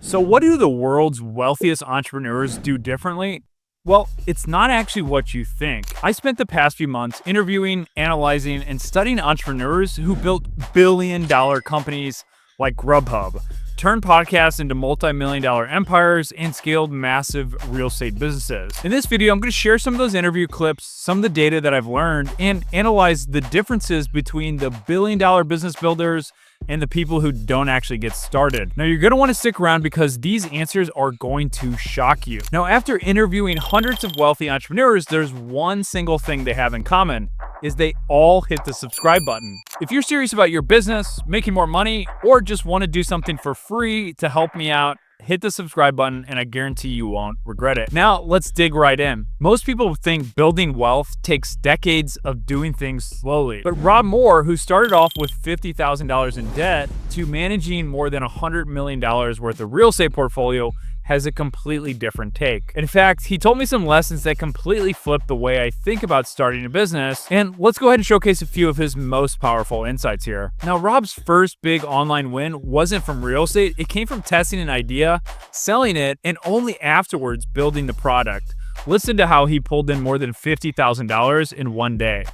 So what do the world's wealthiest entrepreneurs do differently? Well, it's not actually what you think. I spent the past few months interviewing, analyzing, and studying entrepreneurs who built billion-dollar companies like Grubhub, turned podcasts into multi-million-dollar empires, and scaled massive real estate businesses. In this video, I'm going to share some of those interview clips, some of the data that I've learned, and analyze the differences between the billion-dollar business builders and the people who don't actually get started. Now, you're going to want to stick around because these answers are going to shock you. Now, after interviewing hundreds of wealthy entrepreneurs, there's one single thing they have in common, is they all hit the subscribe button. If you're serious about your business, making more money, or just want to do something for free to help me out, hit the subscribe button and I guarantee you won't regret it. Now, let's dig right in. Most people think building wealth takes decades of doing things slowly. But Rob Moore, who started off with $50,000 in debt to managing more than $100 million worth of real estate portfolio, has a completely different take. In fact, he told me some lessons that completely flipped the way I think about starting a business, and let's go ahead and showcase a few of his most powerful insights here. Now, Rob's first big online win wasn't from real estate. It came from testing an idea, selling it, and only afterwards building the product. Listen to how he pulled in more than $50,000 in one day.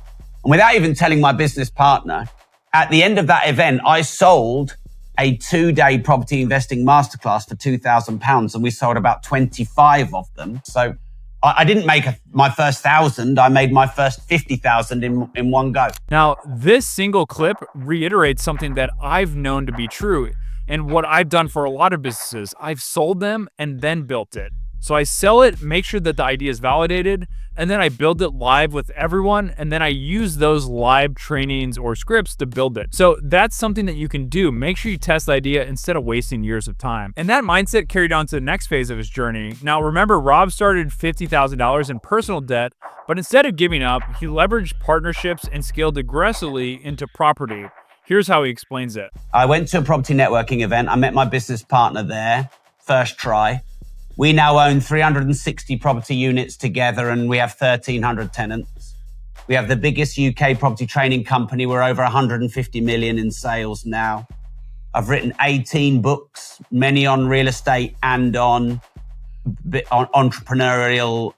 And without even telling my business partner, at the end of that event, I sold a 2-day property investing masterclass for £2,000, and we sold about 25 of them. So I didn't make my first 1,000. I made my first 50,000 in one go. Now, this single clip reiterates something that I've known to be true, and what I've done for a lot of businesses. I've sold them and then built it. So I sell it, make sure that the idea is validated, and then I build it live with everyone, and then I use those live trainings or scripts to build it. So that's something that you can do. Make sure you test the idea instead of wasting years of time. And that mindset carried on to the next phase of his journey. Now, remember, Rob started $50,000 in personal debt, but instead of giving up, he leveraged partnerships and scaled aggressively into property. Here's how he explains it. I went to a property networking event. I met my business partner there, first try. We now own 360 property units together and we have 1,300 tenants. We have the biggest UK property training company. We're over 150 million in sales now. I've written 18 books, many on real estate and on entrepreneurial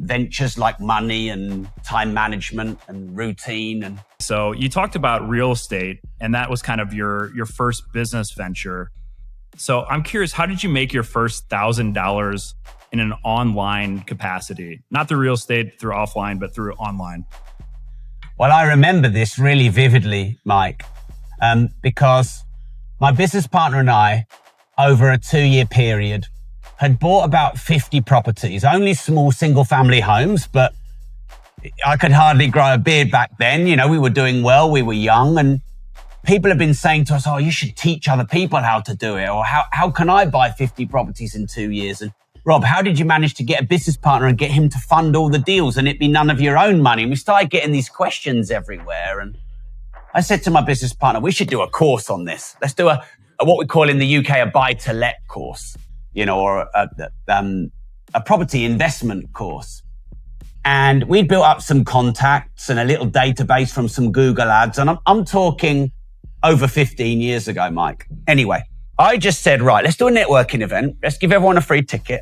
ventures like money and time management and routine. So you talked about real estate, and that was kind of your first business venture. So I'm curious, how did you make your first $1,000 in an online capacity? Not through real estate, through offline, but through online. Well, I remember this really vividly, Mike, because my business partner and I, over a 2-year period, had bought about 50 properties, only small single-family homes, but I could hardly grow a beard back then. You know, we were doing well, we were young, and people have been saying to us, oh, you should teach other people how to do it. Or how can I buy 50 properties in 2 years? And Rob, how did you manage to get a business partner and get him to fund all the deals and it be none of your own money? And we started getting these questions everywhere. And I said to my business partner, we should do a course on this. Let's do a what we call in the UK, a buy-to-let course, you know, or a property investment course. And we'd built up some contacts and a little database from some Google ads. And I'm talking over 15 years ago, Mike. Anyway, I just said, right, let's do a networking event. Let's give everyone a free ticket.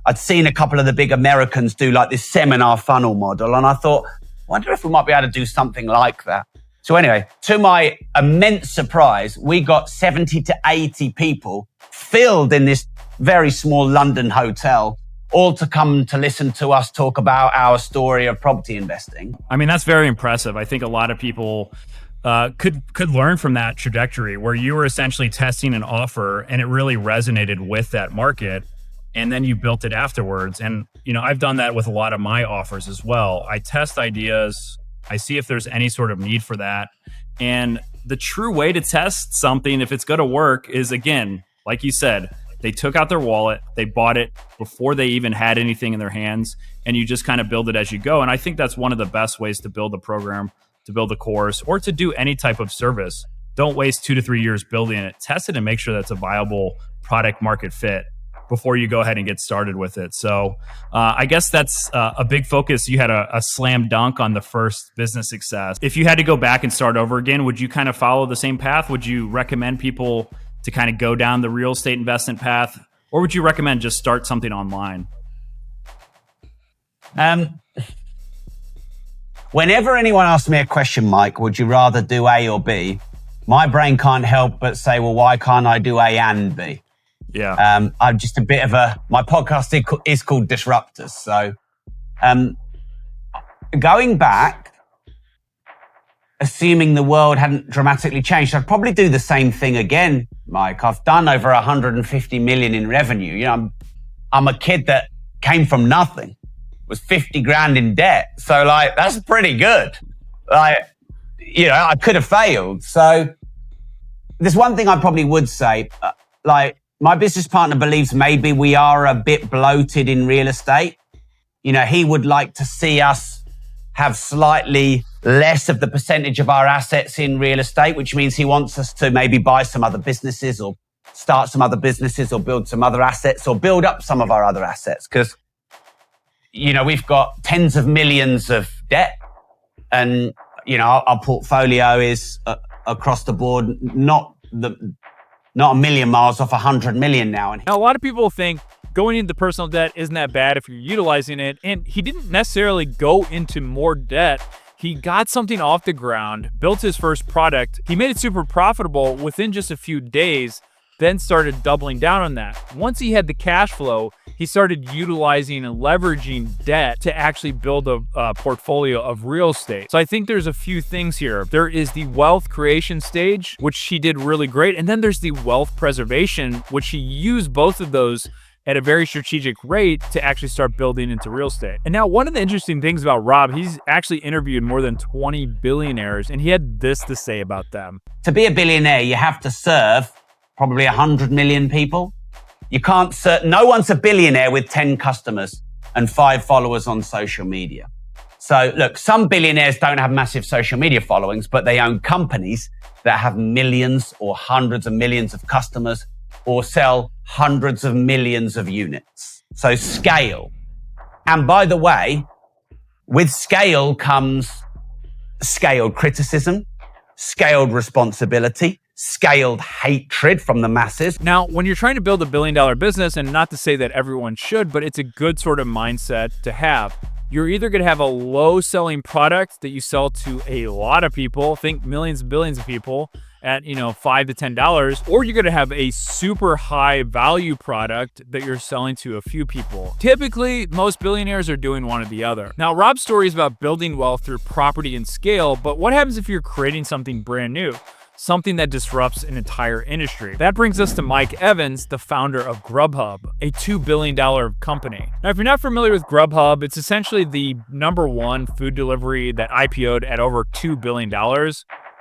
I'd seen a couple of the big Americans do like this seminar funnel model. And I thought, I wonder if we might be able to do something like that. So anyway, to my immense surprise, we got 70 to 80 people filled in this very small London hotel, all to come to listen to us talk about our story of property investing. I mean, that's very impressive. I think a lot of people could learn from that trajectory where you were essentially testing an offer and it really resonated with that market, and then you built it afterwards. And you know, I've done that with a lot of my offers as well. I test ideas, I see if there's any sort of need for that, and the true way to test something if it's going to work is, again, like you said, they took out their wallet, they bought it before they even had anything in their hands, and you just kind of build it as you go. And I think that's one of the best ways to build a program, to build a course, or to do any type of service. Don't waste 2 to 3 years building it. Test it and make sure that's a viable product market fit before you go ahead and get started with it. So I guess that's a big focus. You had a slam dunk on the first business success. If you had to go back and start over again, would you kind of follow the same path? Would you recommend people to kind of go down the real estate investment path Or would you recommend just start something online? Whenever anyone asks me a question, Mike, would you rather do A or B? My brain can't help but say, well, why can't I do A and B? Yeah. I'm just a bit of my podcast is called Disruptors. So, going back, assuming the world hadn't dramatically changed, I'd probably do the same thing again, Mike. I've done over 150 million in revenue. You know, I'm a kid that came from nothing, was 50 grand in debt. So like, that's pretty good. Like, you know, I could have failed. So there's one thing I probably would say, like my business partner believes maybe we are a bit bloated in real estate. You know, he would like to see us have slightly less of the percentage of our assets in real estate, which means he wants us to maybe buy some other businesses or start some other businesses or build some other assets or build up some of our other assets. Because, you know, we've got tens of millions of debt and, you know, our portfolio is across the board, not a million miles off 100 million now. Now, a lot of people think going into personal debt isn't that bad if you're utilizing it. And he didn't necessarily go into more debt. He got something off the ground, built his first product. He made it super profitable within just a few days, then started doubling down on that. Once he had the cash flow, he started utilizing and leveraging debt to actually build a portfolio of real estate. So I think there's a few things here. There is the wealth creation stage, which he did really great. And then there's the wealth preservation, which he used both of those at a very strategic rate to actually start building into real estate. And now one of the interesting things about Rob, he's actually interviewed more than 20 billionaires, and he had this to say about them. To be a billionaire, you have to serve probably 100 million people. You can't serve, no one's a billionaire with 10 customers and 5 followers on social media. So look, some billionaires don't have massive social media followings, but they own companies that have millions or hundreds of millions of customers or sell hundreds of millions of units. So scale. And by the way, with scale comes scaled criticism, scaled responsibility, scaled hatred from the masses. Now, when you're trying to build $1 billion business, and not to say that everyone should, but it's a good sort of mindset to have. You're either going to have a low selling product that you sell to a lot of people, think millions and billions of people at, $5 to $10, or you're going to have a super high value product that you're selling to a few people. Typically, most billionaires are doing one or the other. Now, Rob's story is about building wealth through property and scale, but what happens if you're creating something brand new? Something that disrupts an entire industry. That brings us to Mike Evans, the founder of Grubhub, a $2 billion company. Now, if you're not familiar with Grubhub, it's essentially the #1 food delivery that IPO'd at over $2 billion.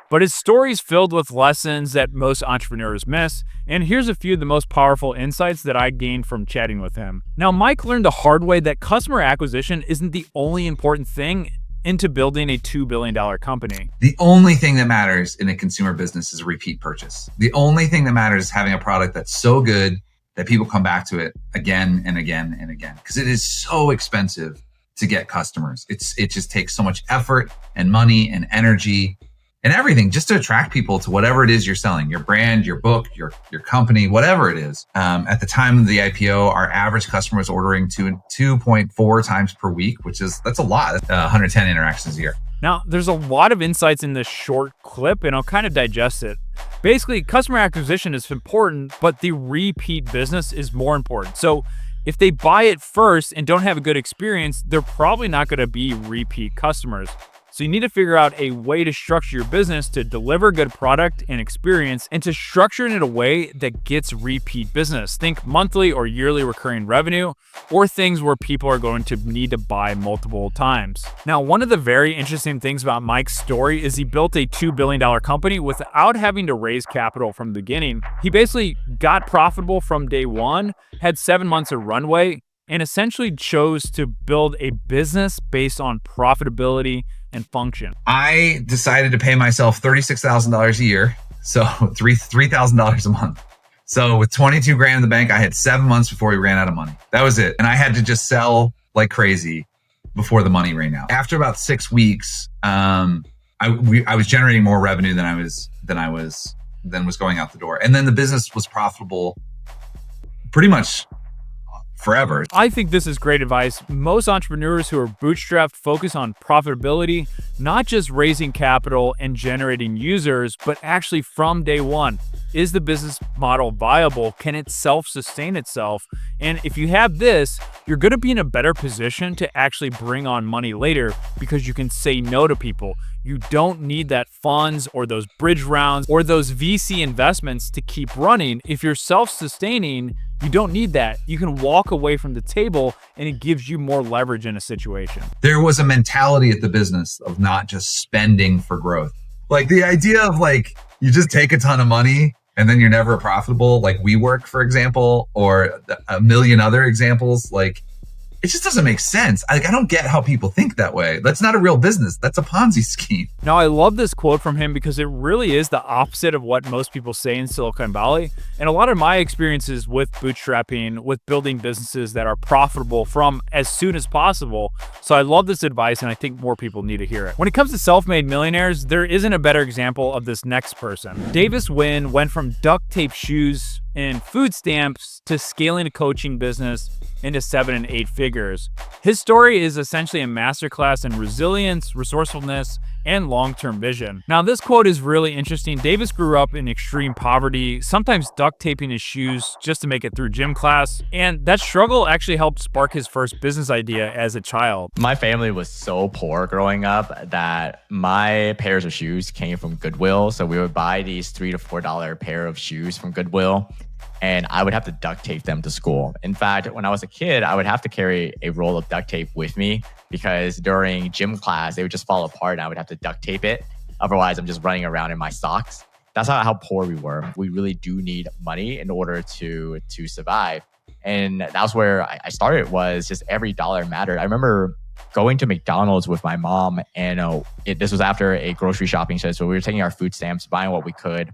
But his story is filled with lessons that most entrepreneurs miss, and here's a few of the most powerful insights that I gained from chatting with him. Now, Mike learned the hard way that customer acquisition isn't the only important thing into building a $2 billion company. The only thing that matters in a consumer business is a repeat purchase. The only thing that matters is having a product that's so good that people come back to it again and again and again, because it is so expensive to get customers. It just takes so much effort and money and energy and everything just to attract people to whatever it is you're selling, your brand, your book, your company, whatever it is. At the time of the IPO, our average customer was ordering 2.4 times per week, that's a lot, 110 interactions a year. Now, there's a lot of insights in this short clip, and I'll kind of digest it. Basically, customer acquisition is important, but the repeat business is more important. So if they buy it first and don't have a good experience, they're probably not going to be repeat customers. So you need to figure out a way to structure your business to deliver good product and experience, and to structure it in a way that gets repeat business. Think monthly or yearly recurring revenue, or things where people are going to need to buy multiple times. Now, one of the very interesting things about Mike's story is he built a $2 billion company without having to raise capital from the beginning. He basically got profitable from day one, had 7 months of runway, and essentially chose to build a business based on profitability and function. I decided to pay myself $36,000 a year, so $3,000 a month. So with 22 grand in the bank, I had 7 months before we ran out of money. That was it. And I had to just sell like crazy before the money ran out. After about 6 weeks, I was generating more revenue than was going out the door. And then the business was profitable pretty much forever. I think this is great advice. Most entrepreneurs who are bootstrapped focus on profitability, not just raising capital and generating users, but actually from day one. Is the business model viable? Can it self-sustain itself? And if you have this, you're going to be in a better position to actually bring on money later because you can say no to people. You don't need that funds or those bridge rounds or those VC investments to keep running. If you're self-sustaining, you don't need that. You can walk away from the table and it gives you more leverage in a situation. There was a mentality at the business of not just spending for growth. Like the idea of like, you just take a ton of money and then you're never profitable, like WeWork, for example, or a million other examples. Like, it just doesn't make sense. I don't get how people think that way. That's not a real business. That's a Ponzi scheme. Now, I love this quote from him because it really is the opposite of what most people say in Silicon Valley. And a lot of my experiences with bootstrapping, with building businesses that are profitable from as soon as possible. So I love this advice, and I think more people need to hear it. When it comes to self-made millionaires, there isn't a better example of this next person. Davis Wynn went from duct tape shoes and food stamps to scaling a coaching business into 7 and 8 figures. His story is essentially a masterclass in resilience, resourcefulness, and long-term vision. Now, this quote is really interesting. Davis grew up in extreme poverty, sometimes duct taping his shoes just to make it through gym class. And that struggle actually helped spark his first business idea as a child. My family was so poor growing up that my pairs of shoes came from Goodwill. So we would buy these $3 to $4 pair of shoes from Goodwill, and I would have to duct tape them to school. In fact, when I was a kid, I would have to carry a roll of duct tape with me because during gym class, they would just fall apart and I would have to duct tape it. Otherwise, I'm just running around in my socks. That's how poor we were. We really do need money in order to survive. And that was where I started, was just every dollar mattered. I remember going to McDonald's with my mom, and this was after a grocery shopping trip. So we were taking our food stamps, buying what we could.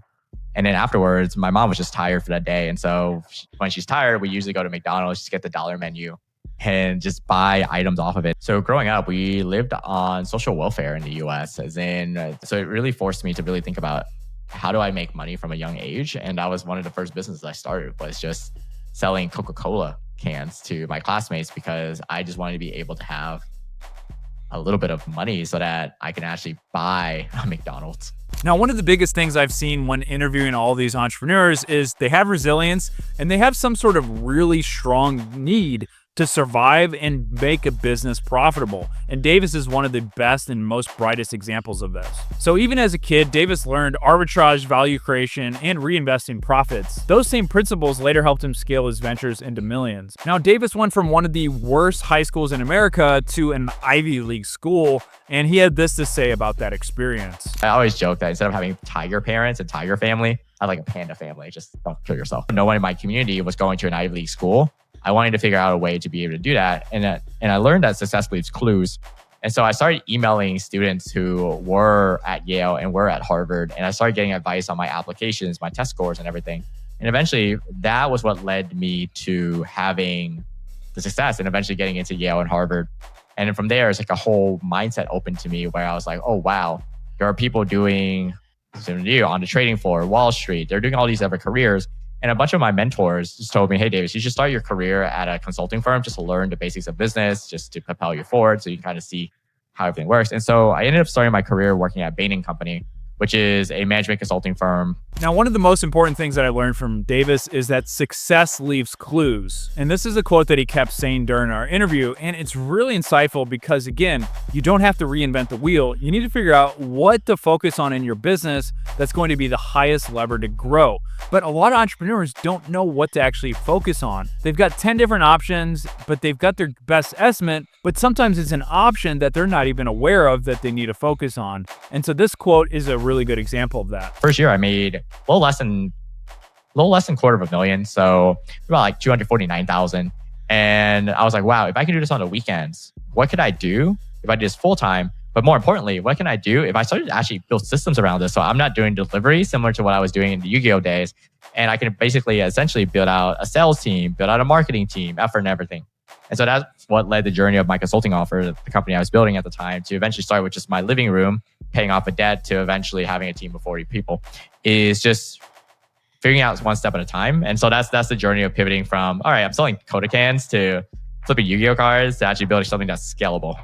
And then afterwards, my mom was just tired for that day. And so when she's tired, we usually go to McDonald's, just get the dollar menu and just buy items off of it. So growing up, we lived on social welfare in the US, so it really forced me to really think about, how do I make money from a young age? And that was one of the first businesses I started, was just selling Coca-Cola cans to my classmates, because I just wanted to be able to have a little bit of money so that I can actually buy a McDonald's. Now, one of the biggest things I've seen when interviewing all these entrepreneurs is they have resilience and they have some sort of really strong need to survive and make a business profitable. And Davis is one of the best and most brightest examples of this. So even as a kid, Davis learned arbitrage, value creation, and reinvesting profits. Those same principles later helped him scale his ventures into millions. Now, Davis went from one of the worst high schools in America to an Ivy League school, and he had this to say about that experience. I always joke that instead of having tiger parents and tiger family, I like a panda family. Just don't kill yourself. No one in my community was going to an Ivy League school. I wanted to figure out a way to be able to do that. And I learned that success leaves clues. And so I started emailing students who were at Yale and were at Harvard. And I started getting advice on my applications, my test scores and everything. And eventually that was what led me to having the success and eventually getting into Yale and Harvard. And then from there, it's like a whole mindset opened to me where I was like, oh, wow, there are people doing on the trading floor, Wall Street. They're doing all these other careers. And a bunch of my mentors just told me, hey, Davis, you should start your career at a consulting firm just to learn the basics of business, just to propel you forward so you can kind of see how everything works. And so I ended up starting my career working at Bain & Company, which is a management consulting firm. Now, one of the most important things that I learned from Davis is that success leaves clues. And this is a quote that he kept saying during our interview. And it's really insightful because, again, you don't have to reinvent the wheel. You need to figure out what to focus on in your business that's going to be the highest lever to grow. But a lot of entrepreneurs don't know what to actually focus on. They've got 10 different options, but they've got their best estimate. But sometimes it's an option that they're not even aware of that they need to focus on. And so this quote is a really good example of that. First year, I made a little less than $250,000. So about like 249,000. And I was like, wow, if I can do this on the weekends, what could I do if I did this full time? But more importantly, what can I do if I started to actually build systems around this? So I'm not doing delivery similar to what I was doing in the Yu-Gi-Oh days. And I can basically essentially build out a sales team, build out a marketing team, effort and everything. And so that's what led the journey of my consulting offer, the company I was building at the time, to eventually start with just my living room, paying off a debt, to eventually having a team of 40 people, is just figuring out one step at a time. And so that's the journey of pivoting from, all right, I'm selling Coda cans to flipping Yu-Gi-Oh cards to actually building something that's scalable.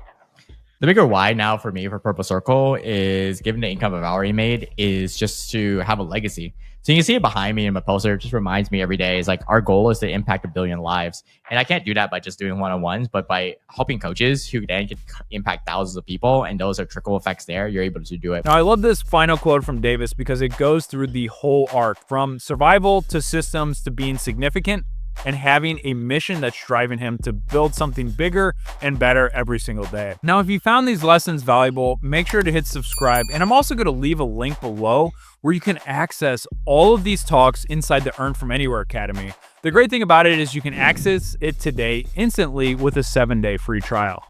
The bigger why now for me for Purple Circle is, given the income I've already made, is just to have a legacy. So you can see it behind me in my poster. It just reminds me every day is like our goal is to impact 1 billion lives. And I can't do that by just doing one-on-ones, but by helping coaches who then can impact thousands of people. And those are trickle effects there. You're able to do it. Now, I love this final quote from Davis because it goes through the whole arc from survival to systems to being significant and having a mission that's driving him to build something bigger and better every single day. Now, if you found these lessons valuable, make sure to hit subscribe. And I'm also going to leave a link below where you can access all of these talks inside the Earn From Anywhere Academy. The great thing about it is you can access it today instantly with a 7-day free trial.